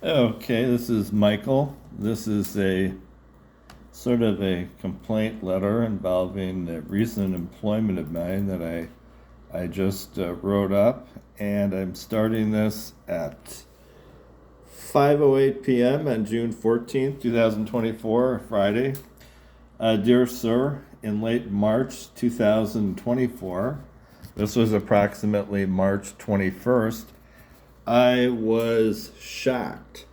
Okay, this is Michael. This is a sort of a complaint letter involving a recent employment of mine that I just wrote up, and I'm starting this at 5:08 p.m. on June 14th, 2024, Friday. Dear Sir, in late March 2024, this was approximately March 21st, I was shocked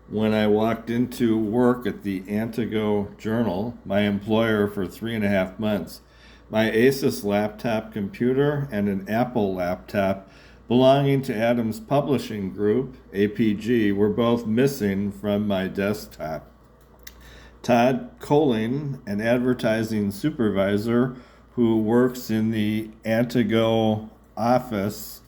when I walked into work at the Antigo Journal, my employer for 3.5 months. My Asus laptop computer and an Apple laptop belonging to Adams Publishing Group, APG, were both missing from my desktop. Todd Colling, an advertising supervisor who works in the Antigo office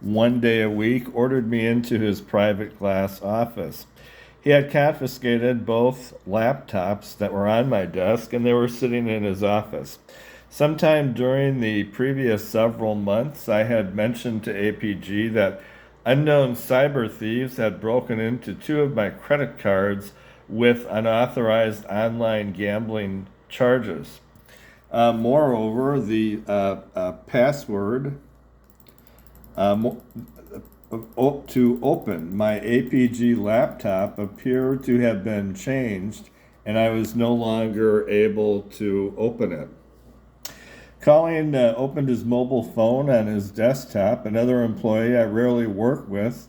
1 day a week, ordered me into his private glass office. He had confiscated both laptops that were on my desk, and they were sitting in his office. Sometime during the previous several months, I had mentioned to APG that unknown cyber thieves had broken into two of my credit cards with unauthorized online gambling charges. Moreover, the password to open my APG laptop appeared to have been changed, and I was no longer able to open it. Colleen opened his mobile phone on his desktop. Another employee I rarely work with,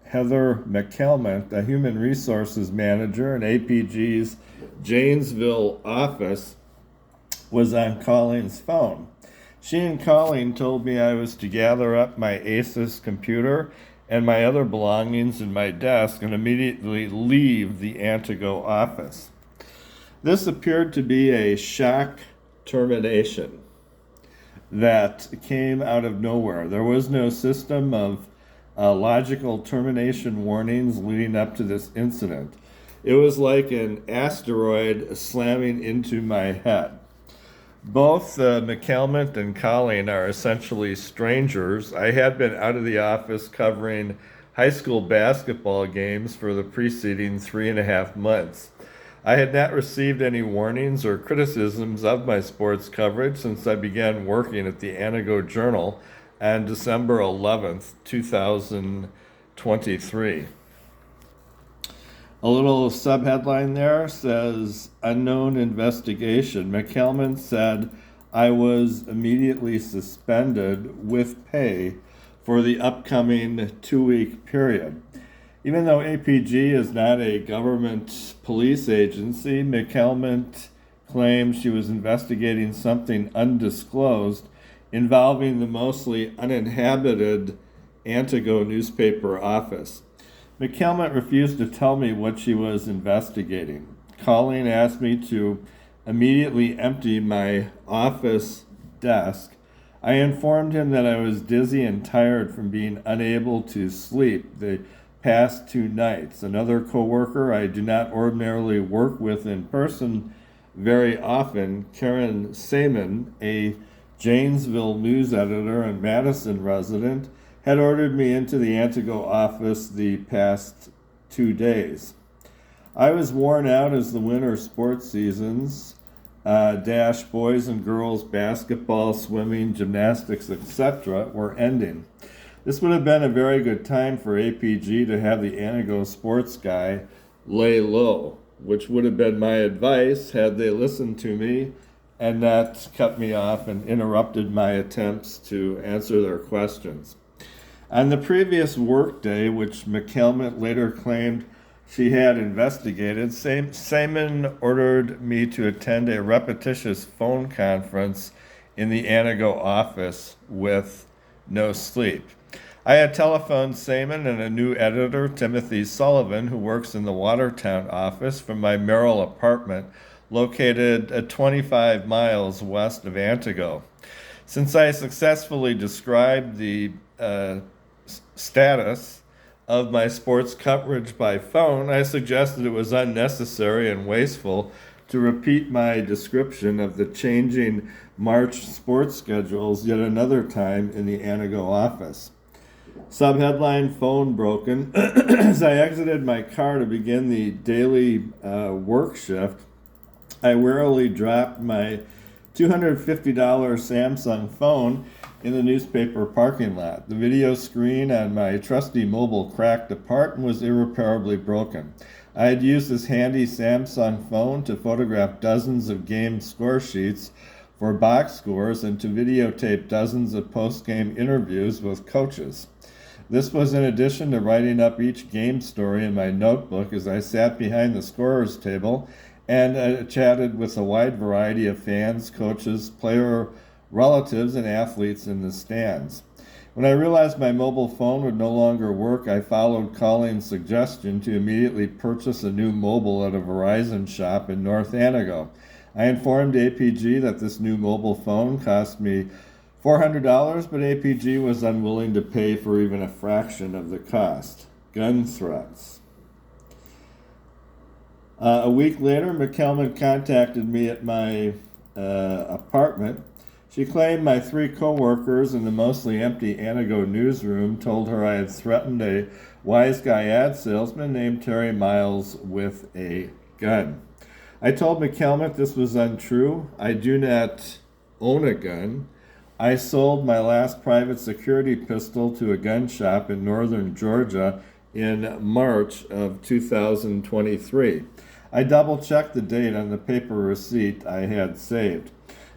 Heather McCalmont, a human resources manager in APG's Janesville office, was on Colleen's phone. She and Colleen told me I was to gather up my Asus computer and my other belongings in my desk and immediately leave the Antigo office. This appeared to be a shock termination that came out of nowhere. There was no system of logical termination warnings leading up to this incident. It was like an asteroid slamming into my head. Both McCalmont and Colleen are essentially strangers. I had been out of the office covering high school basketball games for the preceding 3.5 months. I had not received any warnings or criticisms of my sports coverage since I began working at the Antigo Journal on December 11th, 2023. A little subheadline there says, unknown investigation. McCalmont said I was immediately suspended with pay for the upcoming 2-week period. Even though APG is not a government police agency, McCalmont claimed she was investigating something undisclosed involving the mostly uninhabited Antigo newspaper office. McCalmont refused to tell me what she was investigating. Colleen asked me to immediately empty my office desk. I informed him that I was dizzy and tired from being unable to sleep the past 2 nights. Another coworker I do not ordinarily work with in person very often, Karen Saman, a Janesville news editor and Madison resident, had ordered me into the Antigo office the past 2 days. I was worn out as the winter sports seasons, boys and girls basketball, swimming, gymnastics, etc., were ending. This would have been a very good time for APG to have the Antigo sports guy lay low, which would have been my advice had they listened to me and not cut me off and interrupted my attempts to answer their questions. On the previous workday, which McCalmont later claimed she had investigated, Simon ordered me to attend a repetitious phone conference in the Antigo office with no sleep. I had telephoned Simon and a new editor, Timothy Sullivan, who works in the Watertown office, from my Merrill apartment located at 25 miles west of Antigo. Since I successfully described the status of my sports coverage by phone, I suggested it was unnecessary and wasteful to repeat my description of the changing March sports schedules yet another time in the Antigo office. Subheadline: Phone broken. As I exited my car to begin the daily work shift, I warily dropped my $250 Samsung phone in the newspaper parking lot. The video screen on my trusty mobile cracked apart and was irreparably broken. I had used this handy Samsung phone to photograph dozens of game score sheets for box scores and to videotape dozens of post-game interviews with coaches. This was in addition to writing up each game story in my notebook as I sat behind the scorer's table and chatted with a wide variety of fans, coaches, player relatives, and athletes in the stands. When I realized my mobile phone would no longer work, I followed Colleen's suggestion to immediately purchase a new mobile at a Verizon shop in North Antigo. I informed APG that this new mobile phone cost me $400, but APG was unwilling to pay for even a fraction of the cost. Gun threats. A week later, McKelman contacted me at my apartment. She claimed my 3 co-workers in the mostly empty Antigo newsroom told her I had threatened a wise guy ad salesman named Terry Miles with a gun. I told McKelman this was untrue. I do not own a gun. I sold my last private security pistol to a gun shop in northern Georgia in March of 2023. I double-checked the date on the paper receipt I had saved.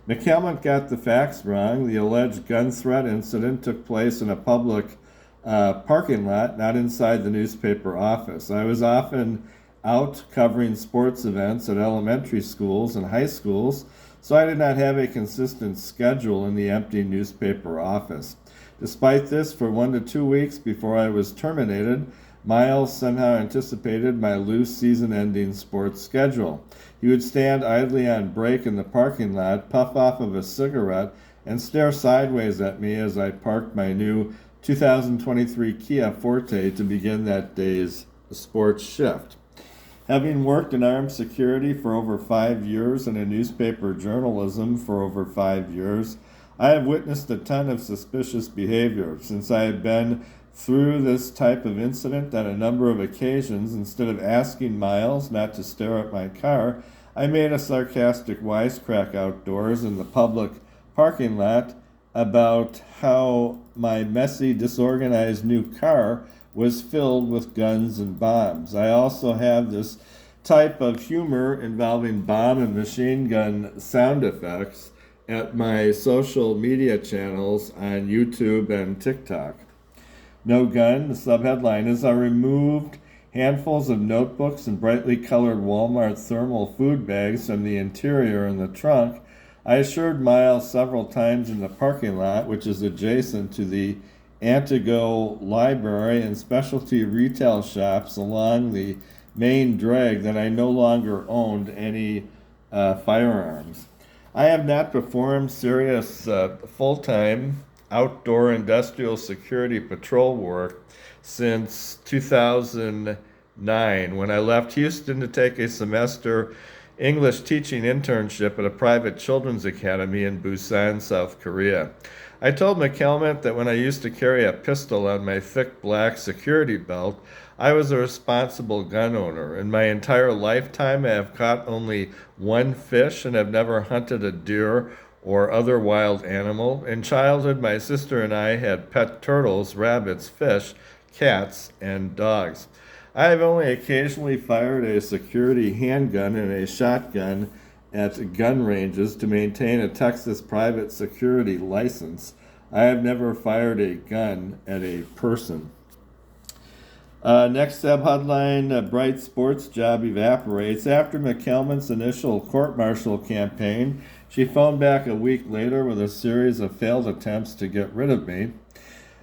McKelman got the facts wrong. The alleged gun threat incident took place in a public parking lot, not inside the newspaper office. I was often out covering sports events at elementary schools and high schools, so I did not have a consistent schedule in the empty newspaper office. Despite this, for 1 to 2 weeks before I was terminated, Miles somehow anticipated my loose season-ending sports schedule. He would stand idly on break in the parking lot, puff off of a cigarette, and stare sideways at me as I parked my new 2023 Kia Forte to begin that day's sports shift. Having worked in armed security for over 5 years and in newspaper journalism for over 5 years, I have witnessed a ton of suspicious behavior. Since I have been through this type of incident on a number of occasions, instead of asking Miles not to stare at my car, I made a sarcastic wisecrack outdoors in the public parking lot about how my messy, disorganized new car was filled with guns and bombs. I also have this type of humor involving bomb and machine gun sound effects at my social media channels on YouTube and TikTok. No gun, the subheadline is, I removed handfuls of notebooks and brightly colored Walmart thermal food bags from the interior and the trunk. I assured Miles several times in the parking lot, which is adjacent to the Antigo Library and specialty retail shops along the main drag, that I no longer owned any firearms. I have not performed serious full-time outdoor industrial security patrol work since 2009, when I left Houston to take a semester English teaching internship at a private children's academy in Busan, South Korea. I told McKelman that when I used to carry a pistol on my thick black security belt, I was a responsible gun owner. In my entire lifetime, I have caught only 1 fish and have never hunted a deer or other wild animal. In childhood, my sister and I had pet turtles, rabbits, fish, cats, and dogs. I have only occasionally fired a security handgun and a shotgun at gun ranges to maintain a Texas private security license. I have never fired a gun at a person. Next subheadline, Bright Sports Job Evaporates. After McKelman's initial court-martial campaign, she phoned back a week later with a series of failed attempts to get rid of me.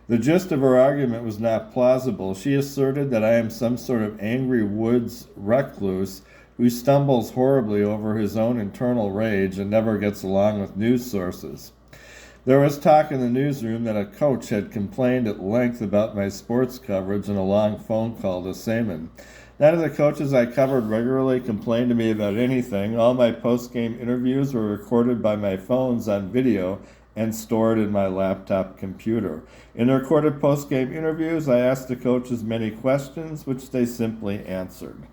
The gist of her argument was not plausible. She asserted that I am some sort of angry woods recluse who stumbles horribly over his own internal rage and never gets along with news sources. There was talk in the newsroom that a coach had complained at length about my sports coverage in a long phone call to Seaman. None of the coaches I covered regularly complained to me about anything. All my post-game interviews were recorded by my phones on video and stored in my laptop computer. In the recorded post-game interviews, I asked the coaches many questions, which they simply answered.